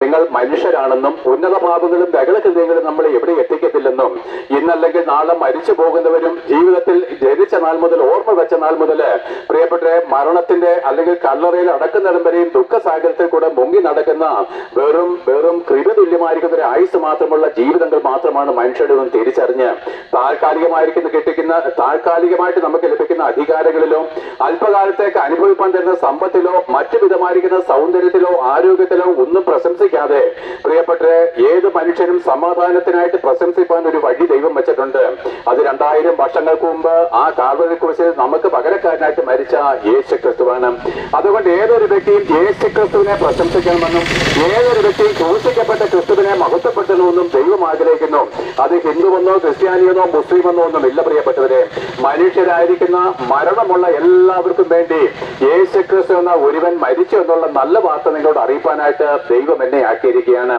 നിങ്ങൾ മനുഷ്യരാണെന്നും ഉന്നത പാപങ്ങളും ദഹനകൃത്യങ്ങളും നമ്മളെ എവിടെ എത്തിക്കത്തില്ലെന്നും ഇന്നല്ലെങ്കിൽ നാളെ മരിച്ചു പോകുന്നവരും ജീവിതത്തിൽ ജനിച്ച നാൾ മുതൽ ഓർമ്മ വെച്ച നാൾ മുതൽ പ്രിയപ്പെട്ട മരണത്തിന്റെ അല്ലെങ്കിൽ കല്ലറയിൽ അടക്കുന്നിടം വരെയും ദുഃഖസാഗരത്തിൽ കൂടെ മുങ്ങി നടക്കുന്ന വെറും കൃപതുല്യമായിരിക്കുന്ന ഒരു ആയുസ് മാത്രമുള്ള ജീവിതങ്ങൾ മാത്രമാണ് മനുഷ്യരുടെ തിരിച്ചറിഞ്ഞ് താൽക്കാലികമായിട്ട് നമുക്ക് ലഭിക്കുന്ന അധികാരങ്ങളിലോ അല്പകാലത്തേക്ക് അനുഭവിപ്പാൻ തരുന്ന സമ്പത്തിലോ മറ്റു വിധമായിരിക്കുന്ന സൗന്ദര്യത്തിലോ ആരോഗ്യത്തിലോ ഒന്നും പ്രശംസിക്കാതെ പ്രിയപ്പെട്ട ഏത് മനുഷ്യനും സമാധാനത്തിനായിട്ട് പ്രശംസിപ്പാൻ ഒരു വഴി ദൈവം വെച്ചിട്ടുണ്ട്. അത് 2000 വർഷങ്ങൾക്ക് മുമ്പ് ആ കാൽവരി ക്രൂശിൽ നമുക്ക് പകരക്കാരനായിട്ട് മരിച്ച യേശു ക്രിസ്തുവാണ്. അതുകൊണ്ട് ഏതൊരു വ്യക്തിയും യേശു ക്രിസ്തുവിനെ പ്രശംസിക്കണമെന്നും ഏതൊരു വ്യക്തിയും ക്രൂശിക്കപ്പെട്ട ക്രിസ്തുവിനെ മഹത്വപ്പെടുത്തണമെന്നും ദൈവം ആഗ്രഹിക്കുന്നു. അത് ഹിന്ദുവെന്നോ ക്രിസ്ത്യാനിയെന്നോ മുസ്ലിമെന്നോ ഒന്നും ഇല്ല പ്രിയപ്പെട്ടവരെ. മനുഷ്യരായിരിക്കുന്ന മരണമുള്ള എല്ലാവർക്കും വേണ്ടി യേശു ക്രിസ്തു എന്ന ഒരുവൻ മരിച്ചു എന്നുള്ള നല്ല വാർത്ത നിങ്ങളോട് അറിയിപ്പാനായിട്ട് ദൈവം എന്നെ ആക്കിയിരിക്കുകയാണ്.